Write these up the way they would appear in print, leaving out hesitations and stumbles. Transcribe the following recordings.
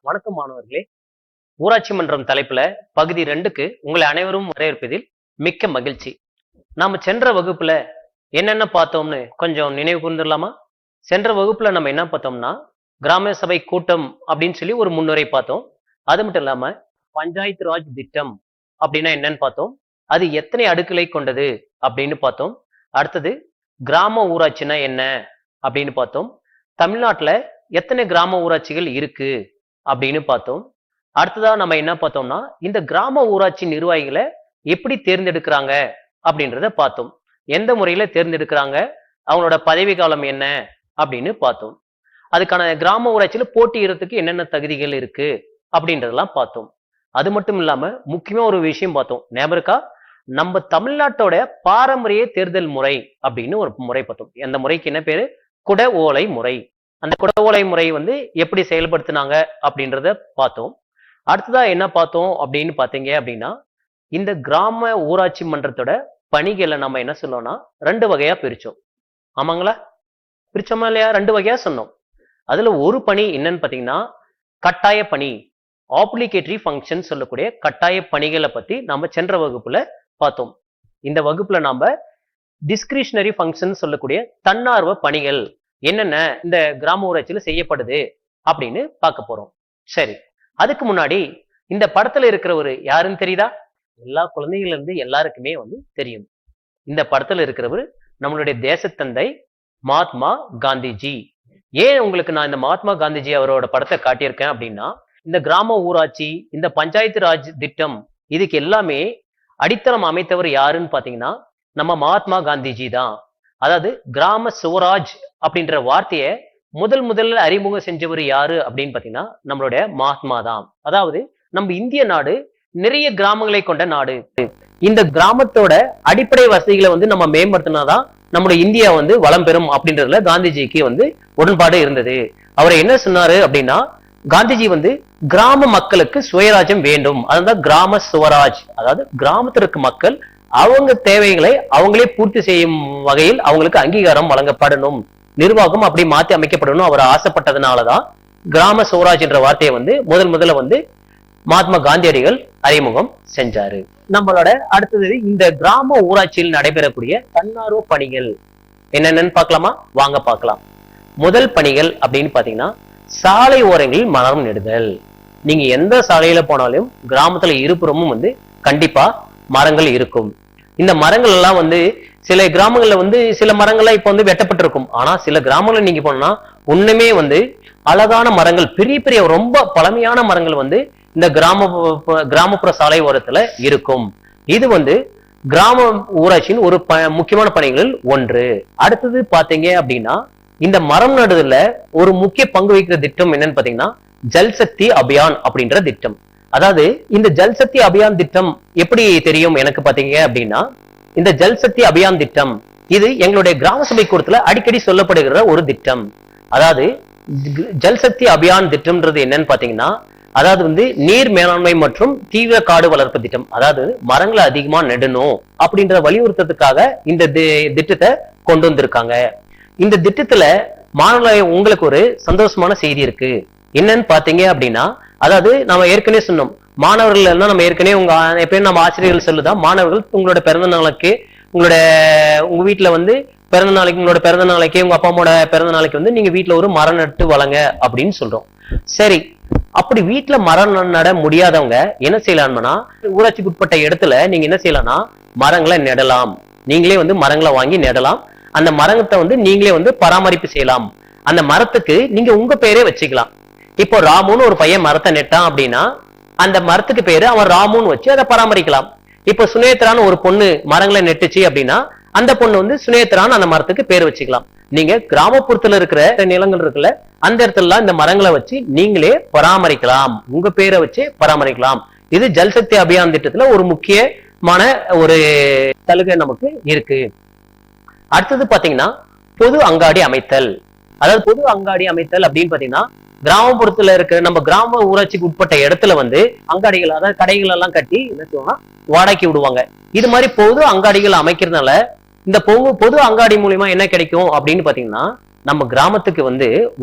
வணக்கம் மாணவர்களே. ஊராட்சி மன்றம் தலைப்புல பகுதி 2க்கு உங்களை அனைவரும் வரவேற்பதில் மிக்க மகிழ்ச்சி. நாம சென்ற வகுப்புல என்னென்ன பார்த்தோம்னு கொஞ்சம் நினைவு கூர்ந்துடலாமா? சென்ற வகுப்புல நம்ம என்ன பார்த்தோம்னா, கிராம சபை கூட்டம் அப்படின்னு சொல்லி ஒரு முன்னுரை பார்த்தோம். அது மட்டும் இல்லாம பஞ்சாயத்து ராஜ் திட்டம் அப்படின்னா என்னன்னு பார்த்தோம். அது எத்தனை அடுக்குகளை கொண்டது அப்படின்னு பார்த்தோம். அடுத்தது கிராம ஊராட்சினா என்ன அப்படின்னு பார்த்தோம். தமிழ்நாட்டுல எத்தனை கிராம ஊராட்சிகள் இருக்கு அப்படின்னு பார்த்தோம். அடுத்ததா நம்ம என்ன பார்த்தோம்னா, இந்த கிராம ஊராட்சி நிர்வாகிகளை எப்படி தேர்ந்தெடுக்கிறாங்க அப்படின்றத பார்த்தோம். எந்த முறையில தேர்ந்தெடுக்கிறாங்க, அவங்களோட பதவி காலம் என்ன அப்படின்னு பார்த்தோம். அதுக்கான கிராம ஊராட்சியில போட்டியிடறதுக்கு என்னென்ன தகுதிகள் இருக்கு அப்படின்றதெல்லாம் பார்த்தோம். அது மட்டும் இல்லாம முக்கியமா ஒரு விஷயம் பார்த்தோம். ஞாபகம் இருக்கா? நம்ம தமிழ்நாட்டோட பாரம்பரிய தேர்தல் முறை அப்படின்னு ஒரு முறை பார்த்தோம். அந்த முறைக்கு என்ன பேரு? குட ஓலை முறை. அந்த குட ஓலை முறை எப்படி செயல்படுத்தினாங்க அப்படின்றத பார்த்தோம். அடுத்ததா என்ன பார்த்தோம் அப்படின்னு பாத்தீங்க அப்படின்னா, இந்த கிராம ஊராட்சி மன்றத்தோட பணிகளை நம்ம என்ன சொல்லோம்னா 2 வகையா பிரிச்சோம். ஆமாங்களா? பிரிச்சோமா இல்லையா? 2 வகையா சொன்னோம். அதுல ஒரு பணி என்னன்னு பாத்தீங்கன்னா, கட்டாய பணி, ஆப்ளிகேட்டரி ஃபங்க்ஷன் சொல்லக்கூடிய கட்டாய பணிகளை பத்தி நம்ம சென்ற வகுப்புல பார்த்தோம். இந்த வகுப்புல நாம டிஸ்கிரிஷனரி ஃபங்க்ஷன் சொல்லக்கூடிய தன்னார்வ பணிகள் என்னென்ன இந்த கிராம ஊராட்சியில செய்யப்படுது அப்படின்னு பார்க்க போறோம். சரி, அதுக்கு முன்னாடி இந்த படத்துல இருக்கிறவரு யாருன்னு தெரியுதா? எல்லா குழந்தைகள் இருந்து எல்லாருக்குமே தெரியும். இந்த படத்துல இருக்கிறவர் நம்மளுடைய தேசத்தந்தை மகாத்மா காந்திஜி. ஏன் உங்களுக்கு நான் இந்த மகாத்மா காந்திஜி அவரோட படத்தை காட்டியிருக்கேன் அப்படின்னா, இந்த கிராம ஊராட்சி, இந்த பஞ்சாயத்து ராஜ் திட்டம் இதுக்கு எல்லாமே அடித்தளம் அமைத்தவர் யாருன்னு பாத்தீங்கன்னா நம்ம மகாத்மா காந்திஜி தான். அதாவது கிராம சுவராஜ் அப்படின்ற வார்த்தையை முதல்ல அறிமுகம் செஞ்சவர் யாரு அப்படின்னு பாத்தீங்கன்னா நம்மளுடைய மகாத்மா தான். அதாவது நம்ம இந்திய நாடு நிறைய கிராமங்களை கொண்ட நாடு. இந்த கிராமத்தோட அடிப்படை வசதிகளை நம்ம மேம்படுத்தினாதான் நம்முடைய இந்தியா வளம் பெறும் அப்படின்றதுல காந்திஜிக்கு உடன்பாடு இருந்தது. அவர் என்ன சொன்னாரு அப்படின்னா, காந்திஜி கிராம மக்களுக்கு சுயராஜ்யம் வேண்டும். அதுதான் கிராம சுவராஜ். அதாவது கிராமத்தில் இருக்க மக்கள் அவங்க தேவைகளை அவங்களே பூர்த்தி செய்யும் வகையில் அவங்களுக்கு அங்கீகாரம் வழங்கப்படணும், நிர்வாகம் அப்படி மாத்தி அமைக்கப்படணும் அவர் ஆசைப்பட்டதுனாலதான் கிராம சுவராஜ் என்ற வார்த்தையை முதல்ல மகாத்மா காந்தியடிகள் அறிமுகம் செஞ்சாரு. நம்மளோட அடுத்தது இந்த கிராம ஊராட்சியில் நடைபெறக்கூடிய தன்னார்வ பணிகள் என்னென்னு பார்க்கலாமா? வாங்க பார்க்கலாம். முதல் பணிகள் அப்படின்னு பாத்தீங்கன்னா, சாலை ஓரங்களில் மரம் நடுதல். நீங்க எந்த சாலையில போனாலும் கிராமத்துல இருபுறமும் கண்டிப்பா மரங்கள் இருக்கும். இந்த மரங்கள் எல்லாம் சில கிராமங்கள்ல சில மரங்கள்லாம் இப்ப வெட்டப்பட்டிருக்கும். ஆனா சில கிராமங்கள்ல நீங்க போனா ஒண்ணுமே அழகான மரங்கள், பெரிய பெரிய ரொம்ப பழமையான மரங்கள் இந்த கிராமப்புற சாலை ஓரத்துல இருக்கும். இது கிராம ஊராட்சியின் ஒரு முக்கியமான பணிகளில் ஒன்று. அடுத்தது பாத்தீங்க அப்படின்னா, இந்த மரம் நடுதல்ல ஒரு முக்கிய பங்கு வகிக்கிற திட்டம் என்னன்னு பாத்தீங்கன்னா ஜல் சக்தி அபியான் அப்படின்ற திட்டம். அதாவது இந்த ஜல் சக்தி அபியான் திட்டம் எப்படி தெரியும் எனக்கு பாத்தீங்க அப்படின்னா, இந்த ஜல் சக்தி அபியான் திட்டம் இது எங்களுடைய கிராம சபை கூட்டத்துல அடிக்கடி சொல்லப்படுகிற ஒரு திட்டம். அதாவது ஜல் சக்தி அபியான் திட்டம்ன்றது என்னன்னு பாத்தீங்கன்னா, அதாவது நீர் மேலாண்மை மற்றும் தீவிர காடு வளர்ப்பு திட்டம். அதாவது மரங்களை அதிகமா நடணும் அப்படின்ற வலியுறுத்ததுக்காக இந்த திட்டத்தை கொண்டு வந்திருக்காங்க. இந்த திட்டத்துல மாணவர்களே உங்களுக்கு ஒரு சந்தோஷமான செய்தி இருக்கு. என்னன்னு பாத்தீங்க அப்படின்னா, அதாவது நம்ம ஏற்கனவே சொன்னோம், மாணவர்கள் எல்லாம் நம்ம ஏற்கனவே எப்பயும் நம்ம ஆசிரியர்கள் சொல்லுதான், மாணவர்கள் உங்களோட பிறந்த நாளைக்கு உங்க வீட்டுல பிறந்த நாளைக்கு உங்களோட பிறந்த நாளைக்கு உங்க அப்பா அம்மாவோட பிறந்த நாளைக்கு நீங்க வீட்டுல ஒரு மரம் நட்டு வளங்க அப்படின்னு சொல்றோம். சரி, அப்படி வீட்டுல மரம் நட முடியாதவங்க என்ன செய்யலாம்னா, ஊராட்சிக்கு உட்பட்ட இடத்துல நீங்க என்ன செய்யலாம்னா மரங்களை நடலாம். நீங்களே மரங்களை வாங்கி நடலாம். அந்த மரத்தை நீங்களே பராமரிப்பு செய்யலாம். அந்த மரத்துக்கு நீங்க உங்க பேரே வச்சுக்கலாம். இப்போ ராமுன்னு ஒரு பையன் மரத்தை நெட்டான் அப்படின்னா அந்த மரத்துக்கு பேரு அவன் ராமுன்னு வச்சு அதை பராமரிக்கலாம். இப்போ சுனேத்ரான்னு ஒரு பொண்ணு மரங்களை நெட்டுச்சு அப்படின்னா அந்த பொண்ணு சுனேத்ரான்னு அந்த மரத்துக்கு பேர் வச்சுக்கலாம். நீங்க கிராமப்புறத்துல இருக்கிற நிலங்கள் இருக்குல்ல, அந்த இடத்துல இந்த மரங்களை வச்சு நீங்களே பராமரிக்கலாம், உங்க பேரை வச்சு பராமரிக்கலாம். இது ஜல் சக்தி அபியான் திட்டத்துல ஒரு முக்கியமான ஒரு சலுகை நமக்கு இருக்கு. அடுத்தது பாத்தீங்கன்னா பொது அங்காடி அமைத்தல். அதாவது பொது அங்காடி அமைத்தல் அப்படின்னு பாத்தீங்கன்னா, கிராமப்புறத்துல இருக்கிற நம்ம கிராம ஊராட்சிக்கு உட்பட்ட இடத்துல அங்காடிகள், அதாவது கடைகள் எல்லாம் கட்டி என்ன செய்வாங்கன்னா வாடகைக்கு விடுவாங்க. இது மாதிரி பொது அங்காடிகள் அமைக்கிறதுனால இந்த பொது அங்காடி மூலியமா என்ன கிடைக்கும் அப்படின்னு பாத்தீங்கன்னா, நம்ம கிராமத்துக்கு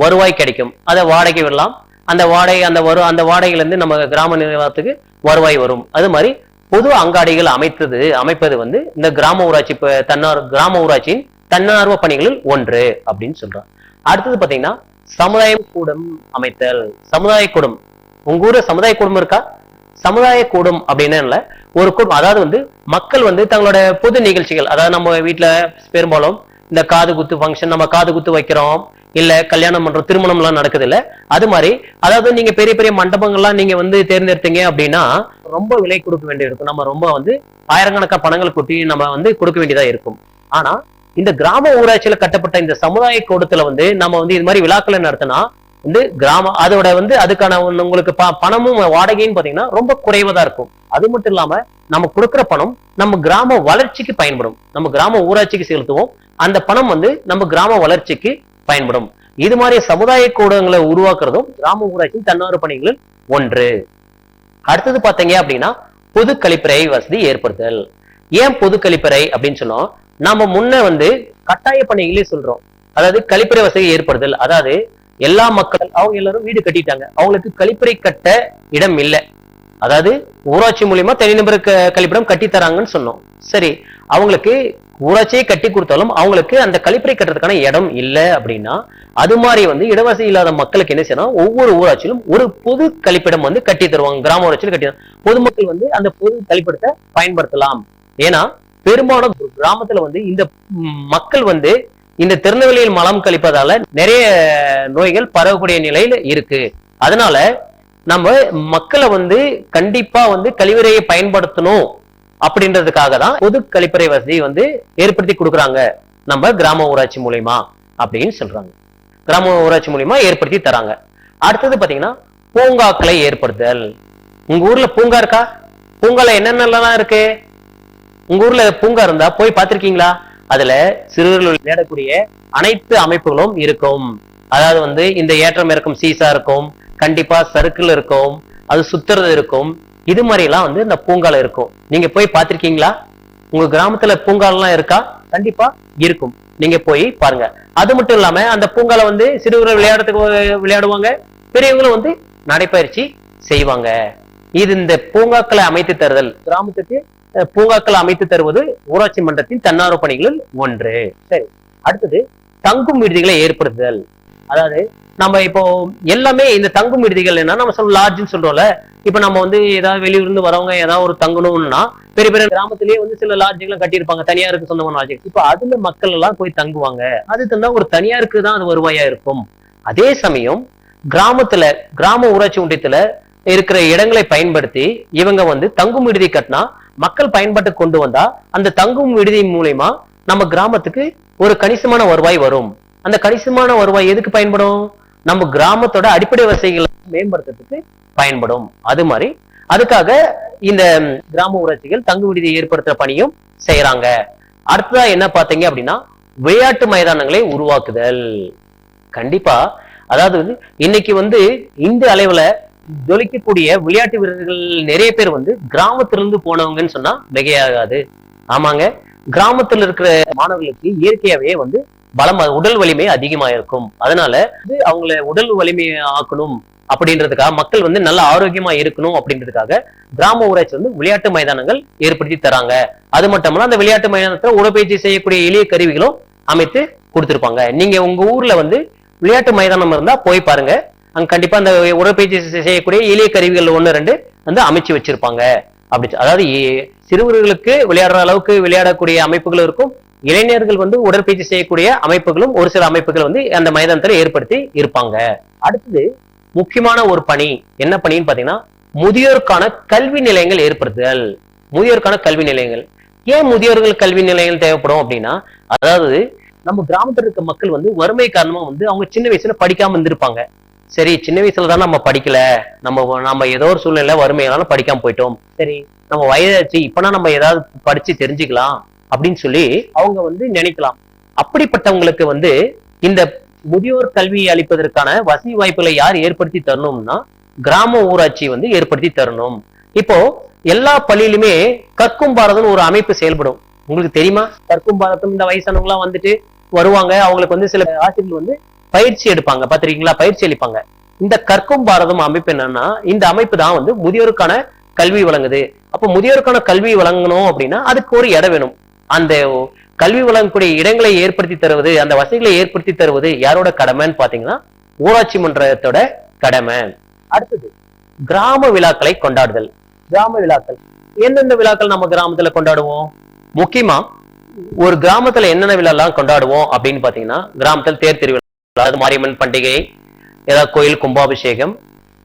வருவாய் கிடைக்கும். அதை வாடகை விடலாம். அந்த வாடகையில இருந்து நம்ம கிராம நிர்வாகத்துக்கு வருவாய் வரும். அது மாதிரி பொது அங்காடிகள் அமைப்பது வந்து இந்த கிராம ஊராட்சியின் தன்னார்வ பணிகளில் ஒன்று அப்படின்னு சொல்றாங்க. அடுத்தது பாத்தீங்கன்னா சமுதாய கூடம் அமைத்தல். சமுதாய கூடம், உங்க ஊர்ல சமுதாய கூடம் இருக்கா? சமுதாய கூடம் அப்படின்னு ஒரு கூடம், அதாவது வந்து மக்கள் வந்து தங்களோட பொது நிகழ்ச்சிகள், அதாவது நம்ம வீட்டுல பெரும்பாலும் இந்த காது குத்து ஃபங்க்ஷன், நம்ம காது குத்து வைக்கிறோம், இல்ல கல்யாணம் பண்றோம், திருமணம் எல்லாம் நடக்குது இல்ல, அது மாதிரி அதாவது நீங்க பெரிய பெரிய மண்டபங்கள்லாம் நீங்க வந்து தேர்ந்தெடுத்தீங்க அப்படின்னா ரொம்ப விலை கொடுக்க வேண்டியிருக்கும். நம்ம ரொம்ப வந்து ஆயிரக்கணக்கான பணங்கள் கொட்டி நம்ம வந்து கொடுக்க வேண்டியதா இருக்கும். ஆனா இந்த கிராம ஊராட்சியில கட்டப்பட்ட இந்த சமுதாய கூடத்துல வந்து நம்ம வந்து இது மாதிரி விழாக்களை நடத்தினா வந்து அதோட வந்து அதுக்கான உங்களுக்கு பணமும் வாடகையும் பாத்தீங்கன்னா ரொம்ப குறைவதா இருக்கும். அது மட்டும் இல்லாம நம்ம கொடுக்கிற பணம் நம்ம கிராம வளர்ச்சிக்கு பயன்படும். நம்ம கிராம ஊராட்சிக்கு செலுத்துவோம், அந்த பணம் வந்து நம்ம கிராம வளர்ச்சிக்கு பயன்படும். இது மாதிரி சமுதாய கூடங்களை உருவாக்குறதும் கிராம ஊராட்சியின் தன்னார்வ பணிகளில் ஒன்று. அடுத்தது பாத்தீங்க அப்படின்னா பொது கழிப்பறை வசதி ஏற்படுத்தல். ஏன் பொது கழிப்பறை அப்படின்னு சொன்னோம், நாம முன்ன வந்து கட்டாய பணிகளே சொல்றோம். அதாவது கழிப்பறை வசதி ஏற்படுதல், அதாவது எல்லா மக்கள் அவங்க எல்லாரும் வீடு கட்டிட்டாங்க, அவங்களுக்கு கழிப்பறை கட்ட இடம் இல்லை. அதாவது ஊராட்சி மூலியமா தனிநபர் கழிப்பிடம் கட்டி தராங்கன்னு சொன்னோம். சரி, அவங்களுக்கு ஊராட்சியை கட்டி கொடுத்தாலும் அவங்களுக்கு அந்த கழிப்பறை கட்டுறதுக்கான இடம் இல்லை அப்படின்னா அது மாதிரி வந்து இடவசதி இல்லாத மக்களுக்கு என்ன செய்யணும், ஒவ்வொரு ஊராட்சியிலும் ஒரு பொது கழிப்பிடம் வந்து கட்டி தருவாங்க. கிராம ஊராட்சியில் கட்டி பொதுமக்கள் வந்து அந்த பொது கழிப்பிடத்தை பயன்படுத்தலாம். ஏன்னா பெரும்பாலும் கிராமத்துல வந்து இந்த மக்கள் வந்து இந்த திருநெல்வேலியில் மலம் கழிப்பதால நிறைய நோய்கள் பரவக்கூடிய நிலையில இருக்கு. அதனால நம்ம மக்களை வந்து கண்டிப்பா வந்து கழிவறையை பயன்படுத்தணும் அப்படின்றதுக்காக தான் பொது கழிப்பறை வசதி வந்து ஏற்படுத்தி கொடுக்குறாங்க நம்ம கிராம ஊராட்சி மூலியமா அப்படின்னு சொல்றாங்க. கிராம ஊராட்சி மூலியமா ஏற்படுத்தி தராங்க. அடுத்தது பாத்தீங்கன்னா பூங்காக்களை ஏற்படுத்தல். உங்க ஊர்ல பூங்கா இருக்கா? பூங்கால என்னென்னலாம் இருக்கு? உங்க ஊர்ல பூங்கா இருந்தா போய் பார்த்திருக்கீங்களா? அதுல சிறுவர்கள் விளையாடக்கூடிய அனைத்து அமைப்புகளும் இருக்கும். அதாவது வந்து இந்த ஏற்றம் இறக்கும் சீசா இருக்கும், கண்டிப்பா சறுக்குல இருக்கும், அது சுத்துறது இருக்கும். இது மாதிரி எல்லாம் வந்து இந்த பூங்கால இருக்கும். நீங்க போய் பார்த்திருக்கீங்களா? உங்க கிராமத்துல பூங்காலாம் இருக்கா? கண்டிப்பா இருக்கும், நீங்க போய் பாருங்க. அது மட்டும் இல்லாம அந்த பூங்கால வந்து சிறுவர்கள் விளையாடுவாங்க, பெரியவங்களும் வந்து நடைப்பயிற்சி செய்வாங்க. இது இந்த பூங்காக்களை அமைத்து தருதல், கிராமத்துக்கு பூங்காக்களை அமைத்து தருவது ஊராட்சி மன்றத்தின் தன்னார்வ பணிகளில் ஒன்று. சரி, அடுத்தது தங்கும் விடுதிகளை ஏற்படுத்துதல். அதாவது நம்ம இப்போ எல்லாமே இந்த தங்கும் விடுதிகள் என்ன நம்ம சொல்ல லாட்ஜ்னு சொல்றோம்ல. இப்ப நம்ம வந்து ஏதாவது வெளியூர்ந்து வரவங்க ஏதாவது ஒரு தங்கணும்னா பெரிய பெரிய கிராமத்திலேயே வந்து சில லாட்ஜுகளை கட்டியிருப்பாங்க, தனியாருக்கு சொந்தமான லாட்ஜ். இப்ப அதுல மக்கள் எல்லாம் போய் தங்குவாங்க. அது தந்தா ஒரு தனியாருக்கு தான் அது வருவாயா இருக்கும். அதே சமயம் கிராம ஊராட்சி ஒன்றியத்துல இருக்கிற இடங்களை பயன்படுத்தி இவங்க வந்து தங்கும் விடுதி கட்டினா மக்கள் பயன்பாட்டு கொண்டு வந்தா அந்த தங்கும் விடுதி மூலியமா நம்ம கிராமத்துக்கு ஒரு கணிசமான வருவாய் வரும். அந்த கணிசமான வருவாய் எதுக்கு பயன்படும்? நம்ம கிராமத்தோட அடிப்படை வசதிகளை மேம்படுத்துறதுக்கு பயன்படும். அது மாதிரி அதுக்காக இந்த கிராம ஊராட்சிகள் தங்கு விடுதியை ஏற்படுத்துற பணியும் செய்யறாங்க. அடுத்ததா என்ன பாத்தீங்க அப்படின்னா விளையாட்டு மைதானங்களை உருவாக்குதல். கண்டிப்பா, அதாவது வந்து இன்னைக்கு வந்து இந்த அளவுல ஜொலிக்கக்கூடிய விளையாட்டு வீரர்கள் நிறைய பேர் வந்து கிராமத்திலிருந்து போனவங்கன்னு சொன்னா மிகையாகாது. ஆமாங்க, கிராமத்துல இருக்கிற மாணவர்களுக்கு இயற்கையாவே வந்து உடல் வலிமை அதிகமா இருக்கும். அதனால அவங்கள உடல் வலிமையை ஆக்கணும் அப்படின்றதுக்காக, மக்கள் வந்து நல்ல ஆரோக்கியமா இருக்கணும் அப்படின்றதுக்காக கிராம ஊராட்சி வந்து விளையாட்டு மைதானங்கள் ஏற்படுத்தி தராங்க. அது மட்டும் இல்ல அந்த விளையாட்டு மைதானத்துல உடற்பயிற்சி செய்யக்கூடிய எளிய கருவிகளும் அமைத்து கொடுத்திருப்பாங்க. நீங்க உங்க ஊர்ல வந்து விளையாட்டு மைதானம் இருந்தா போய் பாருங்க, அங்க கண்டிப்பா அந்த உடற்பயிற்சி செய்யக்கூடிய எளிய கருவிகள் 1-2 வந்து அமைச்சு வச்சிருப்பாங்க. அப்படி அதாவது சிறுவர்களுக்கு விளையாடுற அளவுக்கு விளையாடக்கூடிய அமைப்புகள் இருக்கும், இளைஞர்கள் வந்து உடற்பயிற்சி செய்யக்கூடிய அமைப்புகளும் ஒரு சில அமைப்புகள் வந்து அந்த மைதானத்துல ஏற்படுத்தி இருப்பாங்க. அடுத்தது முக்கியமான ஒரு பணி, என்ன பணின்னு பாத்தீங்கன்னா முதியோருக்கான கல்வி நிலையங்கள் ஏற்படுத்துதல். முதியோருக்கான கல்வி நிலையங்கள். ஏன் முதியோர்கள் கல்வி நிலையங்கள் தேவைப்படும் அப்படின்னா, அதாவது நம்ம கிராமத்துல இருக்க மக்கள் வந்து வறுமை காரணமா வந்து அவங்க சின்ன வயசுல படிக்காம இருந்திருப்பாங்க. சரி, சின்ன வயசுல தான் நம்ம படிக்கல, நம்ம ஏதோ ஒரு சூழ்நிலை வறுமையால படிக்காம போயிட்டோம், சரி நம்ம வயதாச்சு இப்பனா நம்ம ஏதாவது படிச்சு தெரிஞ்சுக்கலாம் அப்படின்னு சொல்லி அவங்க வந்து நினைக்கலாம். அப்படிப்பட்டவங்களுக்கு வந்து இந்த முதியோர் கல்வி அளிப்பதற்கான வசதி வாய்ப்புகளை யார் ஏற்படுத்தி தரணும்னா கிராம ஊராட்சி வந்து ஏற்படுத்தி தரணும். இப்போ எல்லா பள்ளியிலுமே கற்கும் பாரதம் ஒரு அமைப்பு செயல்படும். உங்களுக்கு தெரியுமா? கற்கும் பாரதம் இந்த வயசானவங்க எல்லாம் வந்துட்டு வருவாங்க, அவங்களுக்கு வந்து சில ஆசிரியர்கள் வந்து பயிற்சி எடுப்பாங்க, பாத்திருக்கீங்களா? பயிற்சி அளிப்பாங்க. இந்த கற்கும் பாரதம் அமைப்பு என்னன்னா, இந்த அமைப்பு தான் வந்து முதியோருக்கான கல்வி வழங்குது. அப்ப முதியோருக்கான கல்வி வழங்கணும் அப்படின்னா அதுக்கு ஒரு இடம் வேணும். அந்த கல்வி வழங்கக்கூடிய இடங்களை ஏற்படுத்தி தருவது, அந்த வசதிகளை ஏற்படுத்தி தருவது யாரோட கடமைன்னு பாத்தீங்கன்னா ஊராட்சி மன்றத்தோட கடமை. அடுத்தது கிராம விழாக்களை கொண்டாடுதல். கிராம விழாக்கள் எந்தெந்த விழாக்கள் நம்ம கிராமத்துல கொண்டாடுவோம்? முக்கியமா ஒரு கிராமத்துல என்னென்ன விழா எல்லாம் கொண்டாடுவோம் அப்படின்னு பாத்தீங்கன்னா, கிராமத்துல தேர் திருவிழா, அதாவது மாரியம்மன் பண்டிகை, ஏதாவது கோயில் கும்பாபிஷேகம்,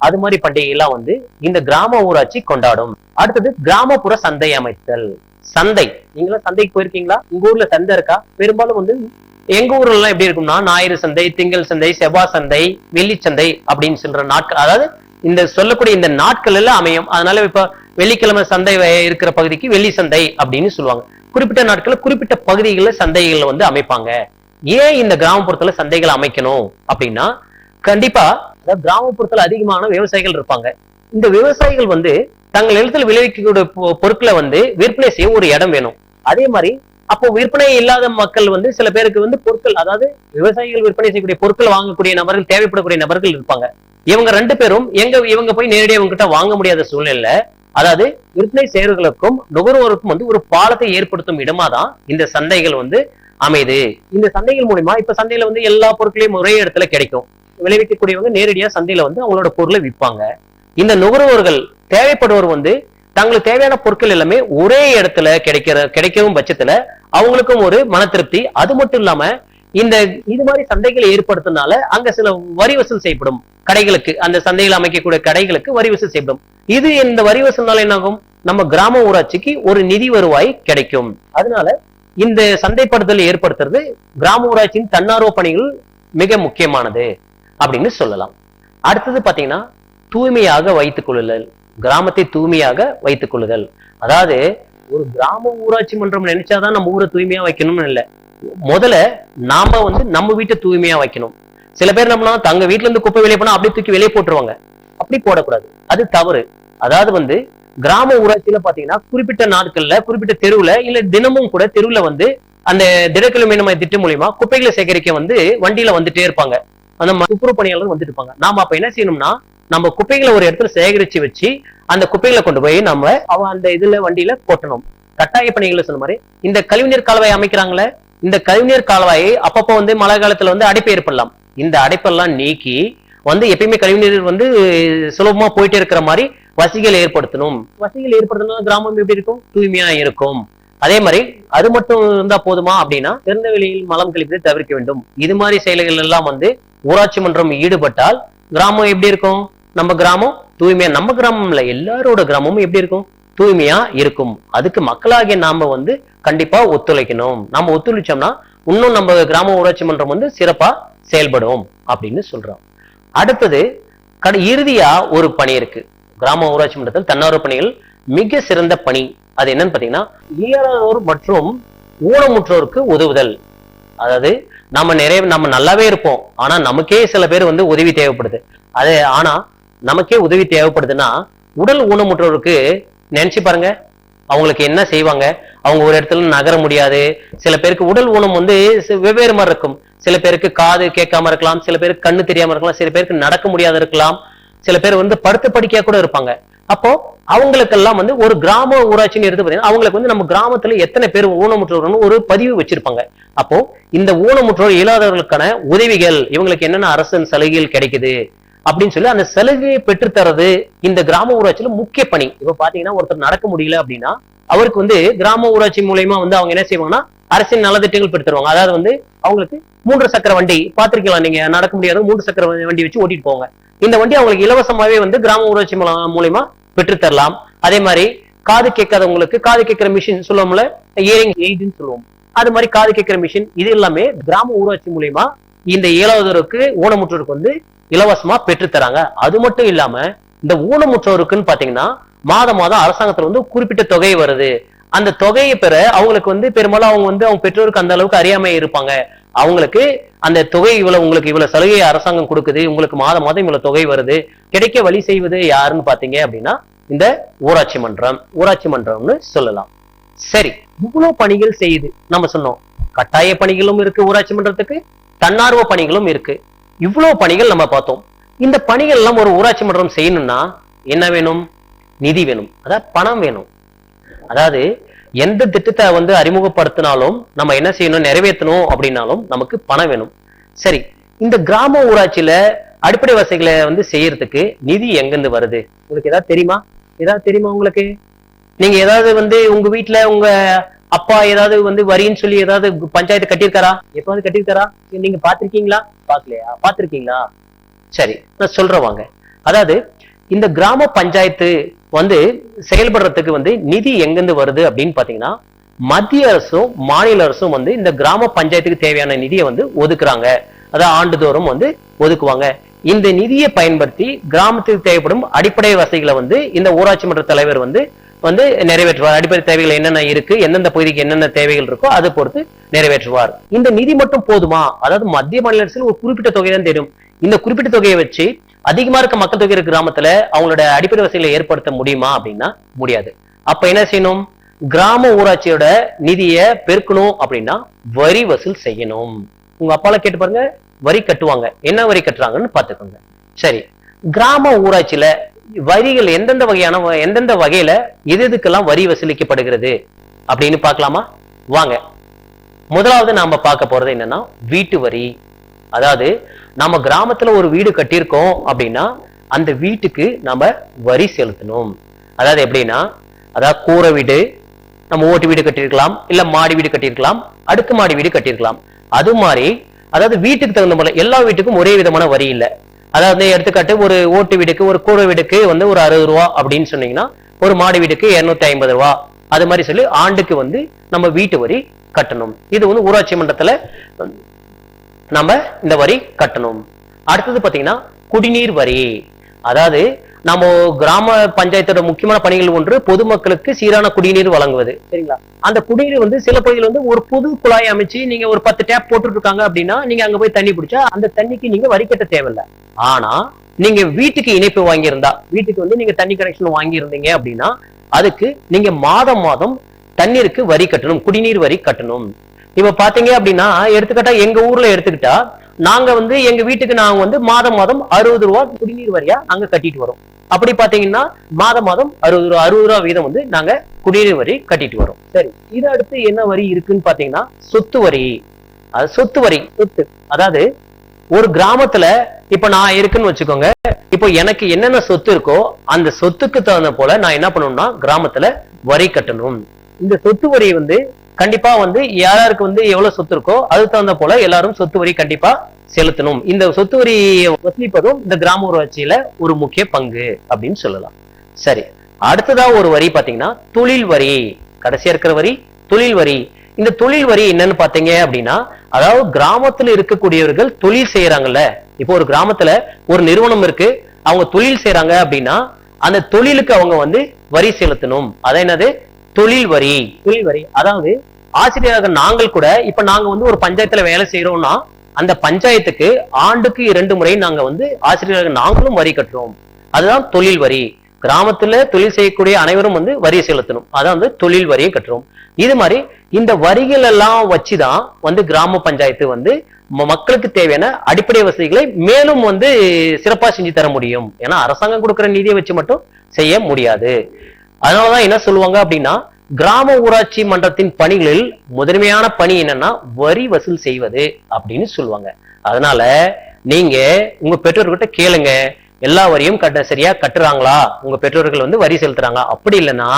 அது மாதிரி பண்டிகை எல்லாம் வந்து இந்த கிராம ஊராட்சி கொண்டாடும். அடுத்தது கிராமப்புற சந்தை அமைத்தல். சந்தை, நீங்களும் சந்தைக்கு போயிருக்கீங்களா? உங்க ஊர்ல சந்தை இருக்கா? பெரும்பாலும் வந்து எங்க ஊர்ல எல்லாம் எப்படி இருக்கும்னா, ஞாயிறு சந்தை, திங்கள் சந்தை, செவ்வாய் சந்தை, வெள்ளி சந்தை அப்படின்னு சொல்ற நாட்கள், அதாவது இந்த சொல்லக்கூடிய இந்த நாட்கள் எல்லாம் அமையும். அதனால இப்ப வெள்ளிக்கிழமை சந்தை இருக்கிற பகுதிக்கு வெள்ளி சந்தை அப்படின்னு சொல்லுவாங்க. குறிப்பிட்ட நாட்கள் குறிப்பிட்ட பகுதிகளில் சந்தைகள் வந்து அமைப்பாங்க. ஏன் இந்த கிராமப்புறத்துல சந்தைகள் அமைக்கணும் அப்படின்னா, கண்டிப்பா கிராமப்புறத்துல அதிகமான விவசாயிகள் இருப்பாங்க. இந்த விவசாயிகள் வந்து தங்கள் நிலத்தில் விளைவிக்கக்கூடிய பொருட்களை வந்து விற்பனை செய்ய ஒரு இடம் வேணும். அதே மாதிரி அப்போ விற்பனை இல்லாத மக்கள் வந்து சில பேருக்கு வந்து பொருட்கள், அதாவது விவசாயிகள் விற்பனை செய்யக்கூடிய பொருட்கள் வாங்கக்கூடிய நபர்கள், தேவைப்படக்கூடிய நபர்கள் இருப்பாங்க. இவங்க ரெண்டு பேரும் இவங்க போய் நேரடியாக இவங்க கிட்ட வாங்க முடியாத சூழ்நிலையில, அதாவது விற்பனை செய்யறவர்களுக்கும் நுகர்வோருக்கும் வந்து ஒரு பாலத்தை ஏற்படுத்தும் இடமா தான் இந்த சந்தைகள் வந்து அமைது. இந்த சந்தைகள் மூலியமா இப்ப சந்தையில வந்து எல்லா பொருட்களையும் ஒரே இடத்துல கிடைக்கும். விளைவிக்கக்கூடியவங்க நேரடியா சந்தையில வந்து அவங்களோட பொருளை விற்பாங்க. இந்த நுகர்வோர்கள் தேவைப்படுவோர் வந்து தங்களுக்கு தேவையான பொருட்கள் எல்லாமே ஒரே இடத்துல கிடைக்கவும் பட்சத்துல அவங்களுக்கும் ஒரு மன திருப்தி. அது மட்டும் இல்லாம இது மாதிரி சந்தைகளை ஏற்படுத்தினால அங்க சில வரி வசூல் செய்யப்படும் கடைகளுக்கு, அந்த சந்தைகள் அமைக்கக்கூடிய கடைகளுக்கு வரி வசூல் செய்யப்படும். இந்த வரி வசூல்னால என்ன ஆகும்? நம்ம கிராம ஊராட்சிக்கு ஒரு நிதி வருவாய் கிடைக்கும். அதனால இந்த சந்தைப்படுத்தல் ஏற்படுத்துறது கிராம ஊராட்சியின் தன்னார்வ பணிகள் மிக முக்கியமானது அப்படின்னு சொல்லலாம். அடுத்தது பாத்தீங்கன்னா தூய்மையாக வைத்துக் கொள்ளுதல். கிராமத்தை தூய்மையாக வைத்துக் கொள்ளுதல், அதாவது ஒரு கிராம ஊராட்சி மன்றம் நினைச்சாதான் நம்ம ஊரை தூய்மையா வைக்கணும்னு இல்லை. முதல்ல நாம வந்து நம்ம வீட்டை தூய்மையா வைக்கணும். சில பேர் நம்மளா தங்க வீட்டுல இருந்து குப்பை வெளியே போனா அப்படியே தூக்கி வெளியே போட்டுருவாங்க. அப்படி போடக்கூடாது, அது தவறு. அதாவது வந்து கிராம ஊராட்சியில பாத்தீங்கன்னா குறிப்பிட்ட நாட்கள்ல குறிப்பிட்ட தெருவுல இல்ல தினமும் கூட தெருவுல வந்து அந்த திடக்கழிவு மேலாண்மை திட்டம் மூலியமா குப்பைகளை சேகரிக்க வந்து வண்டியில வந்துட்டே இருப்பாங்க. அந்த துப்புரவு பணியாளர் வந்துட்டு இருப்பாங்க. நாம அப்ப என்ன செய்யணும்னா, நம்ம குப்பைகளை ஒரு இடத்துல சேகரிச்சு வச்சு அந்த குப்பைகளை கொண்டு போய் நம்ம அந்த இதுல வண்டியில போட்டணும். கட்டாய பணிகளை சொன்ன மாதிரி இந்த கழிவுநீர் கால்வாய் அமைக்கிறாங்களே, இந்த கழிவுநீர் கால்வாயை அப்பப்போ வந்து மழை காலத்துல வந்து அடைப்பு ஏற்படலாம். இந்த அடைப்பெல்லாம் நீக்கி வந்து எப்பயுமே கழிவுநீர் வந்து சுலபமா போயிட்டே இருக்கிற மாதிரி வசதிகள் ஏற்படுத்தணும். வசதிகள் ஏற்படுத்தணும், கிராமம் எப்படி இருக்கும்? தூய்மையா இருக்கும். அதே மாதிரி அது மட்டும் இருந்தா போதுமா அப்படின்னா, திறந்த வெளியில் மலம் கழிப்பதை தவிர்க்க வேண்டும். இது மாதிரி செயல்கள் எல்லாம் வந்து ஊராட்சி மன்றம் ஈடுபட்டால் கிராமம் எப்படி இருக்கும்? நம்ம கிராமம் தூய்மையா, நம்ம கிராமம் இல்ல எல்லாரோட கிராமமும் எப்படி இருக்கும்? தூய்மையா இருக்கும். அதுக்கு மக்களாகிய நாம வந்து கண்டிப்பா ஒத்துழைக்கணும். நம்ம ஒத்துழைச்சோம்னா இன்னும் நம்ம கிராம ஊராட்சி மன்றம் வந்து சிறப்பா செயல்படும் அப்படின்னு சொல்றோம். அடுத்தது இறுதியா ஒரு பணி இருக்கு கிராம ஊராட்சி மன்றத்தில், தன்னார்வ பணிகள் மிக சிறந்த பணி. அது என்னன்னு பாத்தீங்கன்னா, இயலாதோர் மற்றும் ஊனமுற்றோருக்கு உதவுதல். அதாவது நம்ம நல்லாவே இருப்போம், ஆனா நமக்கே சில பேர் வந்து உதவி தேவைப்படுது. ஆனா நமக்கே உதவி தேவைப்படுதுன்னா, உடல் ஊனமுற்றோருக்கு நினைச்சு பாருங்க, அவங்களுக்கு என்ன செய்வாங்க? அவங்க ஒரு இடத்துல நகர முடியாது. சில பேருக்கு உடல் ஊனம் வந்து வெவ்வேறு மாதிரி இருக்கும். சில பேருக்கு காது கேட்காம இருக்கலாம், சில பேருக்கு கண்ணு தெரியாம இருக்கலாம், சில பேருக்கு நடக்க முடியாத இருக்கலாம், சில பேர் வந்து படுத்த படிக்கையா கூட இருப்பாங்க. அப்போ அவங்களுக்கெல்லாம் வந்து ஒரு கிராம ஊராட்சின்னு எடுத்து பாத்தீங்கன்னா, அவங்களுக்கு வந்து நம்ம கிராமத்துல எத்தனை பேர் ஊனமுற்றோர்னு ஒரு பதிவு வச்சிருப்பாங்க. அப்போ இந்த ஊனமுற்றோர் இயலாதவர்களுக்கான உதவிகள், இவங்களுக்கு என்னென்ன அரசின் சலுகைகள் கிடைக்குது அப்படின்னு சொல்லி அந்த சலுகையை பெற்றுத்தரது இந்த கிராம ஊராட்சியில முக்கிய பணி. இப்ப பாத்தீங்கன்னா, ஒருத்தர் நடக்க முடியல அப்படின்னா அவருக்கு வந்து கிராம ஊராட்சி மூலயமா வந்து அவங்க என்ன செய்வாங்கன்னா, அரசின் நலத்திட்டங்கள் பெற்றுருவாங்க. அதாவது வந்து அவங்களுக்கு 3 சக்கர வண்டி பாத்திருக்கலாம், நீங்க நடக்க முடியாத 3 சக்கர வண்டி வச்சு ஓட்டிட்டு போவாங்க. இந்த வண்டி அவங்களுக்கு இலவசமாவே வந்து கிராம ஊராட்சி மூலயமா பெற்றுத்தரலாம். அதே மாதிரி காது கேட்காதவங்களுக்கு காது கேட்கிற மிஷின் சொல்லுவோம்ல, இயரிங் எய்டுன்னு சொல்லுவோம், அது மாதிரி காது கேட்கிற மிஷின், இது எல்லாமே கிராம ஊராட்சி மூலயமா இந்த இயலாதோருக்கு ஊனமுற்றோருக்கு வந்து இலவசமா பெற்று தராங்க. அது மட்டும் இல்லாம இந்த ஊனமுற்றோருக்குன்னு பாத்தீங்கன்னா மாதம் அரசாங்கத்துல வந்து குறிப்பிட்ட தொகை வருது. அந்த தொகையை பெற அவங்களுக்கு வந்து பெரும்பாலும் அவங்க பெற்றோருக்கு அந்த அளவுக்கு அறியாமை இருப்பாங்க. அவங்களுக்கு அந்த தொகை உங்களுக்கு இவ்வளவு சலுகை அரசாங்கம் கொடுக்குது, உங்களுக்கு மாதம் இவ்வளவு தொகை வருது, கிடைக்க வழி செய்வது யாருன்னு பாத்தீங்க அப்படின்னா இந்த ஊராட்சி மன்றம்னு சொல்லலாம். சரி, இவ்வளவு பணிகள் செய்யுது. நம்ம சொன்னோம் கட்டாய பணிகளும் இருக்கு ஊராட்சி மன்றத்துக்கு, தன்னார்வ பணிகளும் இருக்கு. இவ்வளவு பணிகள் நம்ம பார்த்தோம். இந்த பணிகள் எல்லாம் ஒரு ஊராட்சி மன்றம் செய்யணும்னா என்ன வேணும்? நிதி வேணும், அதாவது பணம் வேணும். அதாவது எந்த திட்டத்தை வந்து அறிமுகப்படுத்தினாலும் நம்ம என்ன செய்யணும், நிறைவேற்றணும் அப்படின்னாலும் நமக்கு பணம் வேணும். சரி, இந்த கிராம ஊராட்சியில அடிப்படை வசதிகளை வந்து செய்யறதுக்கு நிதி எங்கிருந்து வருது? உங்களுக்கு ஏதாவது தெரியுமா? உங்களுக்கு? நீங்க ஏதாவது வந்து உங்க வீட்டுல உங்க அப்பா ஏதாவது வந்து வரின்னு சொல்லி ஏதாவது பஞ்சாயத்து கட்டியிருக்காரா? எப்பாவது கட்டியிருக்காரா? நீங்க பாத்திருக்கீங்களா? பாக்கலையா? பாத்திருக்கீங்களா? சரி, நான் சொல்றேன் வாங்க. அதாவது இந்த கிராம பஞ்சாயத்து வந்து செயல்படுறதுக்கு வந்து நிதி எங்கிருந்து வருது அப்படின்னு பாத்தீங்கன்னா, மத்திய அரசும் மாநில அரசும் வந்து இந்த கிராம பஞ்சாயத்துக்கு தேவையான நிதியை வந்து ஒதுக்குறாங்க. அதாவது ஆண்டுதோறும் வந்து ஒதுக்குவாங்க. இந்த நிதியை பயன்படுத்தி கிராமத்துக்கு தேவைப்படும் அடிப்படை வசதிகளை வந்து இந்த ஊராட்சி மன்ற தலைவர் வந்து நிறைவேற்றுவார். அடிப்படை தேவைகள் என்னென்ன இருக்கு, எந்தெந்த பகுதிக்கு என்னென்ன தேவைகள் இருக்கோ அதை பொறுத்து நிறைவேற்றுவார். இந்த நிதி மட்டும் போதுமா? அதாவது மத்திய மாநில அரசு ஒரு குறிப்பிட்ட தொகை தான் தெரியும். இந்த குறிப்பிட்ட தொகையை வச்சு அதிகமா இருக்க மக்கள் தொகை இருக்கிற கிராமத்துல அவங்களோட அடிப்படை வசதிகளை ஏற்படுத்த முடியுமா அப்படின்னா முடியாது. அப்ப என்ன செய்யணும்? கிராம ஊராட்சியோட நிதியை பெருக்கணும் அப்படின்னா வரி வசூல் செய்யணும். உங்க அப்பால கேட்டு பாருங்க, வரி கட்டுவாங்க. என்ன வரி கட்டுறாங்கன்னு பாத்துக்கோங்க. சரி, கிராம ஊராட்சியில வரிகள் எந்தெந்த வகையில எதுக்கெல்லாம் வரி வசூலிக்கப்படுகிறது அப்படின்னு பார்க்கலாமா? வாங்க. முதலாவது நாம பார்க்க போறது என்னன்னா வீட்டு வரி. அதாவது நம்ம கிராமத்துல ஒரு வீடு கட்டியிருக்கோம் அப்படின்னா அந்த வீட்டுக்கு நம்ம வரி செலுத்தணும். அதாவது எப்படின்னா, அதாவது கூரை வீடு, நம்ம ஓட்டு வீடு கட்டியிருக்கலாம், இல்ல மாடி வீடு கட்டியிருக்கலாம், அடுக்குமாடி வீடு கட்டியிருக்கலாம். அது மாதிரி அதாவது வீட்டுக்கு தகுந்த போல எல்லா வீட்டுக்கும் ஒரே விதமான வரி இல்லை. அதாவது எடுத்துக்காட்டு, ஒரு ஓட்டு வீடுக்கு ஒரு கூரை வீடுக்கு வந்து ஒரு 60 ரூபா அப்படின்னு சொன்னீங்கன்னா ஒரு மாடி வீடுக்கு 250 ரூபா, அது மாதிரி சொல்லி ஆண்டுக்கு வந்து நம்ம வீட்டு வரி கட்டணும். இது வந்து ஊராட்சி மன்றத்துல நம்ம இந்த வரி கட்டணும். அடுத்தது பாத்தீங்கன்னா குடிநீர் வரி. அதாவது நம்ம கிராம பஞ்சாயத்தோட முக்கியமான பணிகள் ஒன்று பொதுமக்களுக்கு சீரான குடிநீர் வழங்குவது. சரிங்களா? அந்த குடிநீர் வந்து சில பகுதியில் வந்து ஒரு புது குழாய் அமைச்சு நீங்க ஒரு 10 டேப் போட்டுட்டு இருக்காங்க அப்படின்னா நீங்க அங்க போய் தண்ணி பிடிச்சா அந்த தண்ணிக்கு நீங்க வரி கட்ட தேவையில்லை. ஆனா நீங்க வீட்டுக்கு இணைப்பு வாங்கியிருந்தா, வீட்டுக்கு வந்து நீங்க தண்ணி கனெக்ஷன் வாங்கியிருந்தீங்க அப்படின்னா அதுக்கு நீங்க மாதம் மாதம் தண்ணீருக்கு வரி கட்டணும், குடிநீர் வரி கட்டணும். இப்ப பாத்தீங்க அப்படின்னா, எடுத்துக்கிட்டா எங்க ஊர்ல எடுத்துக்கிட்டா நாங்க வந்து எங்க வீட்டுக்கு நாங்க வந்து மாதம் மாதம் 60 ரூபா குடிநீர் வரியா நாங்க கட்டிட்டு வரோம். அப்படி பாத்தீங்கன்னா மாதம் மாதம் 60 ரூபா வீதம் வந்து நாங்க குடிநீர் வரி கட்டிட்டு வரோம். சரி, இது அடுத்து என்ன வரி இருக்குன்னு பாத்தீங்கன்னா சொத்து வரி. அது சொத்து வரி. சொத்து, அதாவது ஒரு கிராமத்துல இப்ப நான் இருக்குன்னு வச்சுக்கோங்க. இப்போ எனக்கு என்னென்ன சொத்து இருக்கோ அந்த சொத்துக்கு தகுந்த போல நான் என்ன பண்ணணும்னா கிராமத்துல வரி கட்டணும். இந்த சொத்து வரி வந்து கண்டிப்பா வந்து யாருக்கு வந்து எவ்வளவு சொத்து இருக்கோ அதுக்கு தகுந்த போல எல்லாரும் சொத்து வரி கண்டிப்பா செலுத்தணும். இந்த சொத்து வரி வசூலிப்பதும் இந்த கிராம ஊராட்சியில ஒரு முக்கிய பங்கு அப்படின்னு சொல்லலாம். சரி, அடுத்ததா ஒரு வரி பாத்தீங்கன்னா தொழில் வரி. கடைசியா இருக்கிற வரி தொழில் வரி. இந்த தொழில் வரி என்னன்னு பாத்தீங்க அப்படின்னா, அதாவது கிராமத்துல இருக்கக்கூடியவர்கள் தொழில் செய்யறாங்கல்ல. இப்போ ஒரு கிராமத்துல ஒரு நிறுவனம் இருக்கு, அவங்க தொழில் செய்யறாங்க அப்படின்னா அந்த தொழிலுக்கு அவங்க வந்து வரி செலுத்தணும். அதான் என்னது? தொழில் வரி. தொழில் வரி. அதாவது ஆசிரியராக நாங்கள் கூட இப்ப நாங்க வந்து ஒரு பஞ்சாயத்துல வேலை செய்யறோம்னா அந்த பஞ்சாயத்துக்கு ஆண்டுக்கு 2 முறை நாங்க வந்து ஆசிரியராக நாங்களும் வரி கட்டுறோம். அதுதான் தொழில் வரி. கிராமத்துல தொழில் செய்யக்கூடிய அனைவரும் வந்து வரி செலுத்தணும். அதான் வந்து தொழில் வரியை கட்டுறோம். இது மாதிரி இந்த வரிகள் எல்லாம் வச்சுதான் வந்து கிராம பஞ்சாயத்து வந்து மக்களுக்கு தேவையான அடிப்படை வசதிகளை மேலும் வந்து சிறப்பா செஞ்சு தர முடியும். ஏன்னா அரசாங்கம் கொடுக்கிற நிதியை வச்சு மட்டும் செய்ய முடியாது. அதனாலதான் என்ன சொல்லுவாங்க அப்படின்னா, கிராம ஊராட்சி மன்றத்தின் பணிகளில் முதன்மையான பணி என்னன்னா வரி வசூல் செய்வது அப்படின்னு சொல்லுவாங்க. அதனால நீங்க உங்க பெற்றோர்கிட்ட கேளுங்க, எல்லா வரியும் சரியா கட்டுறாங்களா, உங்க பெற்றோர்கள் வந்து வரி செலுத்துறாங்க. அப்படி இல்லைன்னா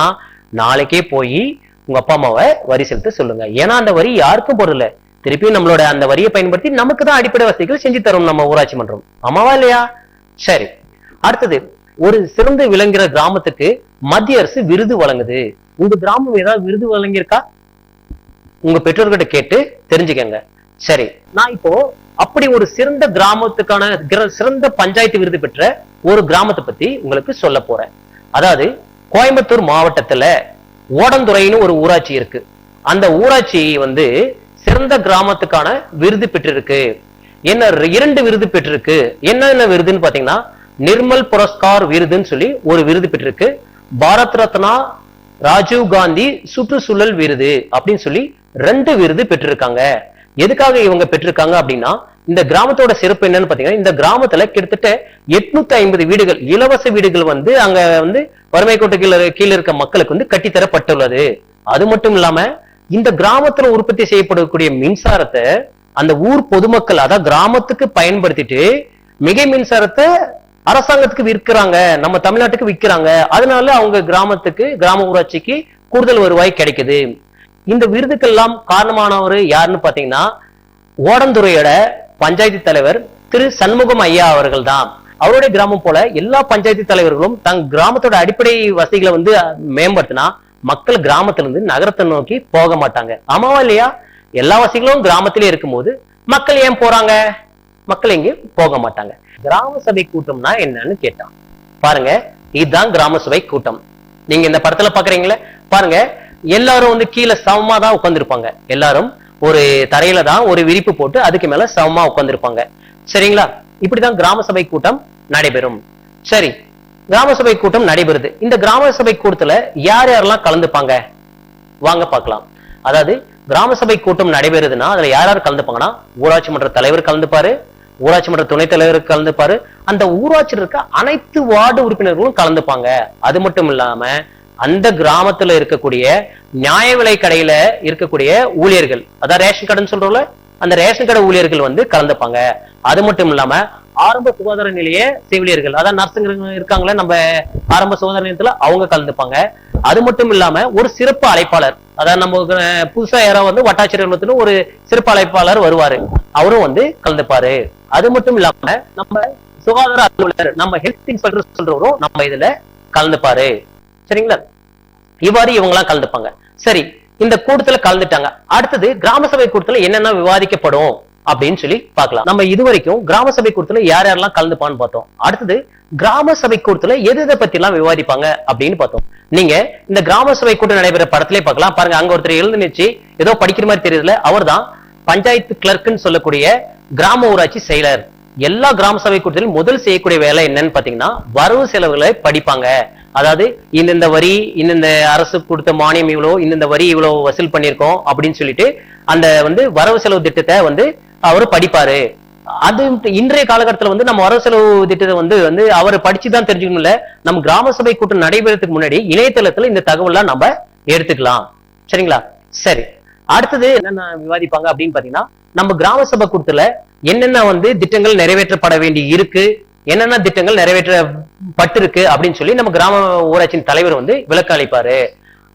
நாளைக்கே போய் உங்க அப்பா அம்மாவை வரி செலுத்த சொல்லுங்க. ஏன்னா அந்த வரி யாருக்கும் போறதில்ல, திருப்பியும் நம்மளோட அந்த வரியை பயன்படுத்தி நமக்கு தான் அடிப்படை வசதிகள் செஞ்சு தரும் நம்ம ஊராட்சி மன்றம். ஆமாவா இல்லையா? சரி, அடுத்தது ஒரு சிறந்து விளங்குகிற கிராமத்துக்கு மத்திய அரசு விருது வழங்குது. உங்க கிராமம் ஏதாவது விருது வழங்கியிருக்கா? உங்க பெற்றோர்கிட்ட கேட்டு தெரிஞ்சுக்கங்க. சரி, நான் இப்போ அப்படி ஒரு சிறந்த கிராமத்துக்கான சிறந்த பஞ்சாயத்து விருது பெற்ற ஒரு கிராமத்தை பத்தி உங்களுக்கு சொல்ல போறேன். அதாவது கோயம்புத்தூர் மாவட்டத்துல ஓடந்துறைன்னு ஒரு ஊராட்சி இருக்கு. அந்த ஊராட்சி வந்து சிறந்த கிராமத்துக்கான விருது பெற்றிருக்கு. என்ன 2 விருது பெற்றிருக்கு. என்ன விருதுன்னு பாத்தீங்கன்னா, நிர்மல் புரஸ்கார் விருதுன்னு சொல்லி ஒரு விருது பெற்றிருக்கு. பாரத் ரத்னா ராஜீவ் காந்தி சுற்றுச்சூழல் விருது அப்படின்னு சொல்லி 2 விருது பெற்றிருக்காங்க. எதுக்காக இவங்க பெற்றிருக்காங்க அப்படின்னா, இந்த கிராமத்தோட சிறப்பு என்னன்னு பாத்தீங்கன்னா, இந்த கிராமத்துல கிட்டத்தட்ட 850 வீடுகள், இலவச வீடுகள் வந்து அங்க வந்து வறுமை கோட்டு கீழே இருக்க மக்களுக்கு வந்து கட்டித்தரப்பட்டுள்ளது. அது மட்டும் இல்லாம இந்த கிராமத்துல உற்பத்தி செய்யப்படக்கூடிய மின்சாரத்தை அந்த ஊர் பொதுமக்கள், அதாவது கிராமத்துக்கு பயன்படுத்திட்டு மிகை மின்சாரத்தை அரசாங்கத்துக்கு விற்கிறாங்க, நம்ம தமிழ்நாட்டுக்கு விற்கிறாங்க. அதனால அவங்க கிராமத்துக்கு, கிராம ஊராட்சிக்கு கூடுதல் வருவாய் கிடைக்குது. இந்த விருதுக்கெல்லாம் காரணமானவர் யாருன்னு பாத்தீங்கன்னா, ஓடந்துறையோட பஞ்சாயத்து தலைவர் திரு சண்முகம் ஐயா அவர்கள் தான். அவருடைய கிராமம் போல எல்லா பஞ்சாயத்து தலைவர்களும் தங் கிராமத்தோட அடிப்படை வசதிகளை வந்து மேம்படுத்தினா மக்கள் கிராமத்திலிருந்து நகரத்தை நோக்கி போக மாட்டாங்க. ஆமாவா இல்லையா? எல்லா வசதிகளும் கிராமத்திலே இருக்கும்போது மக்கள் ஏன் போறாங்க? மக்கள் எங்கேயும் போக மாட்டாங்க. கிராம சபை கூட்டம்னா என்னன்னு கேட்டான். பாருங்க, இதுதான் கிராம சபை கூட்டம். நீங்க இந்த படத்துல பாக்குறீங்களே, பாருங்க, எல்லாரும் வந்து கீழே சமமா தான் உட்கார்ந்துருப்பாங்க. எல்லாரும் ஒரு தரையில தான் ஒரு விரிப்பு போட்டு அதுக்கு மேல சமமா உட்கார்ந்துருப்பாங்க. சரிங்களா? இப்படிதான் கிராம சபை கூட்டம் நடைபெறும். சரி, கிராம சபை கூட்டம் நடைபெறுது. இந்த கிராம சபை கூட்டத்துல யார் யாரெல்லாம் கலந்துப்பாங்க வாங்க பார்க்கலாம். அதாவது கிராம சபை கூட்டம் நடைபெறுதுன்னா அதுல யார் யார் கலந்துப்பாங்கன்னா, ஊராட்சி மன்ற தலைவர் கலந்துப்பாரு, ஊராட்சி மன்ற துணைத் தலைவர் கலந்துப்பாரு, அந்த ஊராட்சியில் இருக்க அனைத்து வார்டு உறுப்பினர்களும் கலந்துப்பாங்க. அது மட்டும் இல்லாம அந்த கிராமத்துல இருக்கக்கூடிய நியாய விலை கடையில இருக்கக்கூடிய ஊழியர்கள், அதாவது ரேஷன் கடைன்னு சொல்றோம்ல, அந்த ரேஷன் கடை ஊழியர்கள் வந்து கலந்துப்பாங்க. அது மட்டும் இல்லாம ஆரம்ப சுகாதார நிலைய செவிலியர்கள், அதாவது நர்ஸுங்க இருக்காங்களே நம்ம ஆரம்ப சுகாதார நிலையத்துல, அவங்க கலந்துப்பாங்க. அது மட்டும் இல்லாம ஒரு சிறப்பு அழைப்பாளர், அதாவது நம்ம புதுசா யாராவது வந்து வட்டாட்சியர் அலுவலகத்துல ஒரு சிறப்பு அழைப்பாளர் வருவாரு, அவரும் வந்து கலந்துப்பாரு. அது மட்டும் இல்லாம நம்ம சுகாதார அலுவலர், நம்ம ஹெல்த் இன்ஸ்பெக்டர் சொல்றவரும் நம்ம இதுல கலந்துப்பாரு. சரிங்களா? இவ்வாறு இவங்க எல்லாம் கலந்துப்பாங்க. சரி, இந்த கூட்டத்துல கலந்துட்டாங்க. அடுத்தது கிராம சபை கூட்டத்துல என்னென்ன விவாதிக்கப்படும் அப்படின்னு சொல்லி பார்க்கலாம். நம்ம இதுவரைக்கும் கிராம சபை கூட்டத்துல யார் யாரெல்லாம் கலந்துப்பான்னு பார்த்தோம். அடுத்தது கிராம சபை கூட்டத்துல எதை பத்தி எல்லாம் விவாதிப்பாங்க அப்படின்னு பார்த்தோம். நீங்க இந்த கிராம சபை கூட்டம் நடைபெற படத்திலே பார்க்கலாம். பாருங்க, அங்க ஒருத்தர் எழுந்து நிச்சு ஏதோ படிக்கிற மாதிரி தெரியுதுல, அவர் தான் பஞ்சாயத்து கிளர்க்னு சொல்லக்கூடிய கிராம ஊராட்சி செயலர். எல்லா கிராம சபை கூட்டத்திலும் முதல் செய்யக்கூடிய வேலை என்னன்னு பாத்தீங்கன்னா, வரவு செலவுகளை படிப்பாங்க. அதாவது இந்த வரி, இந்த அரசு கொடுத்த மானியம் இவ்வளவு, இந்த வரி இவ்வளவு வசூல் பண்ணிருக்கோம் அப்படின்னு சொல்லிட்டு அந்த வந்து வரவு செலவு திட்டத்தை வந்து அவரு படிப்பாரு. அது இன்றைய காலகட்டத்துல வந்து நம்ம வரவு செலவு திட்டத்தை வந்து அவர் படிச்சுதான் தெரிஞ்சுக்கணும்ல. நம்ம கிராம சபை கூட்டம் நடைபெறதுக்கு முன்னாடி இணையதளத்துல இந்த தகவல்லாம் நம்ம எடுத்துக்கலாம். சரிங்களா? சரி, அடுத்தது என்னென்ன விவாதிப்பாங்க அப்படின்னு பாத்தீங்கன்னா, நம்ம கிராம சபை கூட்டத்துல என்னென்ன வந்து திட்டங்கள் நிறைவேற்றப்பட வேண்டி இருக்கு, என்னென்ன திட்டங்கள் நிறைவேற்றப்பட்டிருக்கு அப்படின்னு சொல்லி நம்ம கிராம ஊராட்சியின் தலைவர் வந்து விளக்க அளிப்பாரு.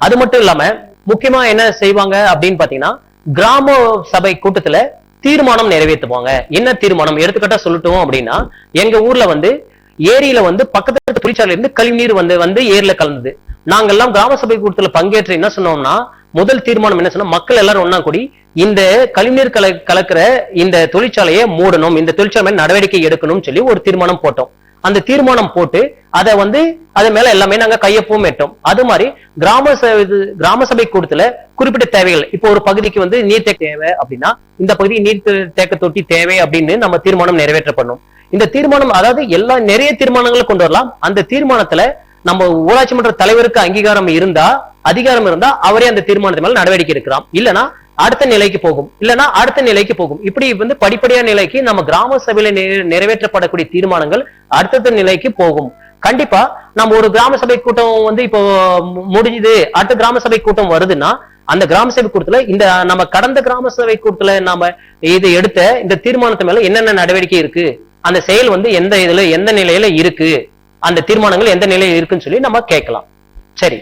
அது மட்டும் இல்லாம முக்கியமா என்ன செய்வாங்க அப்படின்னு பாத்தீங்கன்னா, கிராம சபை கூட்டத்துல தீர்மானம் நிறைவேற்றுவாங்க. என்ன தீர்மானம் எடுத்துக்கிட்டா சொல்லட்டும் அப்படின்னா, எங்க ஊர்ல வந்து ஏரியில வந்து பக்கத்துல தொழிற்சாலையில இருந்து கழிவுநீர் வந்து ஏரியில கலந்தது. நாங்கெல்லாம் கிராம சபை கூட்டத்துல பங்கேற்று என்ன சொன்னோம்னா, முதல் தீர்மானம் என்ன சொன்னா, மக்கள் எல்லாரும் ஒன்னா கூடி இந்த கழிவுநீர் கலக்கிற இந்த தொழிற்சாலையை மூடணும், இந்த தொழிற்சாலை நடவடிக்கை எடுக்கணும்னு சொல்லி ஒரு தீர்மானம் போட்டோம். அந்த தீர்மானம் போட்டு அதை அது மேல எல்லாமே நாங்க கையொப்பம் ஏற்றோம். அது மாதிரி கிராம சபை கூட்டத்துல குறிப்பிட்ட தேவைகள், இப்போ ஒரு பகுதிக்கு வந்து நீர் தேக்க தேவை அப்படின்னா இந்த பகுதி நீர் தேக்க தொட்டி தேவை அப்படின்னு நம்ம தீர்மானம் நிறைவேற்றப்படணும். இந்த தீர்மானம் அதாவது நிறைய தீர்மானங்களை கொண்டு வரலாம். அந்த தீர்மானத்துல நம்ம ஊராட்சி மன்ற தலைவருக்கு அங்கீகாரம் இருந்தா, அதிகாரம் இருந்தா அவரே அந்த தீர்மானத்து மேல நடவடிக்கை எடுக்கலாம். இல்லைன்னா அடுத்த நிலைக்கு போகும். இப்படி வந்து படிப்படியான நிலைக்கு நம்ம கிராம சபையில நிறைவேற்றப்படக்கூடிய தீர்மானங்கள் அடுத்த நிலைக்கு போகும். கண்டிப்பா நம்ம ஒரு கிராம சபை கூட்டம் வந்து இப்போ முடிஞ்சது, அடுத்த கிராம சபை கூட்டம் வருதுன்னா அந்த கிராம சபை கூட்டத்துல இந்த நம்ம கடந்த கிராம சபை கூட்டத்துல நாம இது எடுத்த இந்த தீர்மானத்து மேல என்னென்ன நடவடிக்கை இருக்கு, அந்த செயல் வந்து எந்த நிலையில இருக்கு, அந்த தீர்மானங்கள் எந்த நிலையில இருக்குன்னு சொல்லி நம்ம கேட்கலாம். சரி,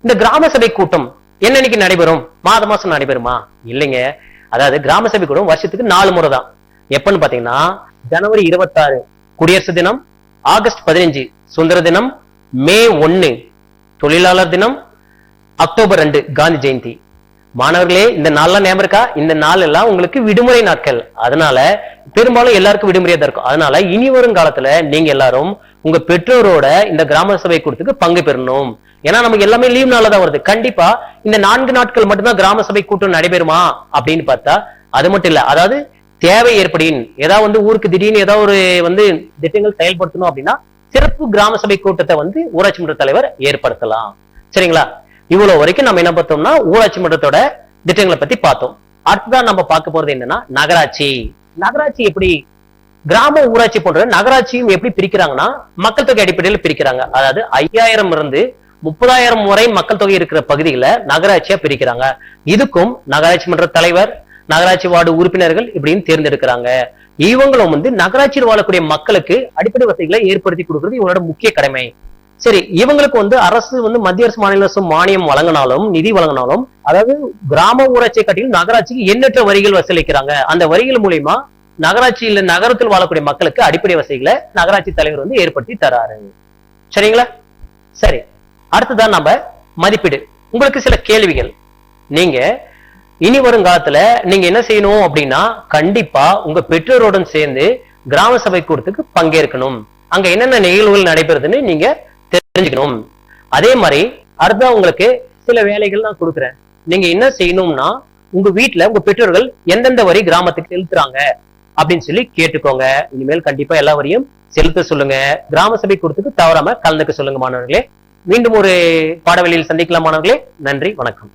இந்த கிராம சபை கூட்டம் என்னன்னைக்கு நடைபெறும்? மாசம் நடைபெறுமா? இல்லைங்க. அதாவது கிராம சபை கூட்டம் வருஷத்துக்கு 4 முறை தான். எப்பன்னு பாத்தீங்கன்னா, ஜனவரி 26 குடியரசு தினம், ஆகஸ்ட் 15 சுதந்திர தினம், மே 1 தொழிலாளர் தினம், அக்டோபர் 2 காந்தி ஜெயந்தி. மாணவர்களே, இந்த நாள்லாம் ஞாபகம் இருக்கா? இந்த நாள் எல்லாம் உங்களுக்கு விடுமுறை நாட்கள். அதனால பெரும்பாலும் எல்லாருக்கும் விடுமுறையா தான் இருக்கும். அதனால இனி வரும் காலத்துல நீங்க எல்லாரும் உங்க பெற்றோரோட இந்த கிராம சபை கூட்டத்துக்கு பங்கு பெறணும். ஏன்னா நமக்கு எல்லாமே லீவ் நாள தான் வருது. கண்டிப்பா இந்த 4 நாட்கள் மட்டும்தான் கிராம சபை கூட்டம் நடைபெறுமா அப்படின்னு பார்த்தா அது மட்டும் இல்ல. அதாவது தேவை ஏற்படின் ஏதாவது வந்து ஊருக்கு திடீர்னு ஏதாவது ஒரு திட்டங்கள் செயல்படுத்தணும் அப்படின்னா சிறப்பு கிராம சபை கூட்டத்தை ஊராட்சி மன்ற தலைவர் ஏற்படுத்தலாம். சரிங்களா? இவ்வளவு வரைக்கும் நம்ம என்ன பார்த்தோம்னா ஊராட்சி மன்றத்தோட திட்டங்களை பத்தி பார்த்தோம். அடுத்ததான் நம்ம பார்க்க போறது என்னன்னா நகராட்சி. நகராட்சி எப்படி கிராம ஊராட்சி போன்ற நகராட்சியும் எப்படி பிரிக்கிறாங்கன்னா மக்கள் தொகை அடிப்படையில் பிரிக்கிறாங்க. அதாவது 5000 இருந்து 30,000 வரை மக்கள் தொகை இருக்கிற பகுதிகளை நகராட்சியா பிரிக்கிறாங்க. இதுக்கும் நகராட்சி மன்ற தலைவர், நகராட்சி வார்டு உறுப்பினர்கள் இப்படின்னு தேர்ந்தெடுக்கிறாங்க. இவங்களும் நகராட்சியில் வாழக்கூடிய மக்களுக்கு அடிப்படை வசதிகளை ஏற்படுத்தி கொடுக்கிறது இவங்களோட முக்கிய கடமை. சரி, இவங்களுக்கு அரசு மத்திய அரசு மாநில அரசு மானியம் வழங்கினாலும் நிதி வழங்கினாலும், அதாவது கிராம ஊராட்சியை காட்டிலும் நகராட்சிக்கு எண்ணற்ற வரிகள் வசூலிக்கிறாங்க. அந்த வரிகள் மூலியமா நகராட்சியில நகரத்தில் வாழக்கூடிய மக்களுக்கு அடிப்படை வசதிகளை நகராட்சி தலைவர் ஏற்படுத்தி தராரு. சரிங்களா? சரி, அடுத்ததான் நம்ம மதிப்பீடு. உங்களுக்கு சில கேள்விகள். நீங்க இனி வரும் காலத்துல நீங்க என்ன செய்யணும் அப்படின்னா, கண்டிப்பா உங்க பெற்றோருடன் சேர்ந்து கிராம சபை கூட்டத்துக்கு பங்கேற்கணும். அங்க என்னென்ன நிகழ்வுகள் நடைபெறுதுன்னு நீங்க தெரிஞ்சுக்கணும். அதே மாதிரி அடுத்த உங்களுக்கு சில வேலைகள் நான் கொடுக்குறேன். நீங்க என்ன செய்யணும்னா, உங்க வீட்டுல உங்க பெற்றோர்கள் எந்தெந்த வரி கிராமத்துக்கு செலுத்துறாங்க அப்படின்னு சொல்லி கேட்டுக்கோங்க. இனிமேல் கண்டிப்பா எல்லா வரியும் செலுத்த சொல்லுங்க. கிராம சபை கூட்டத்துக்கு தவறாம கலந்துக்க சொல்லுங்க மாணவர்களே. மீண்டும் ஒரு பாடவெளியில் சந்திக்கலாம் மாணவர்களே. நன்றி, வணக்கம்.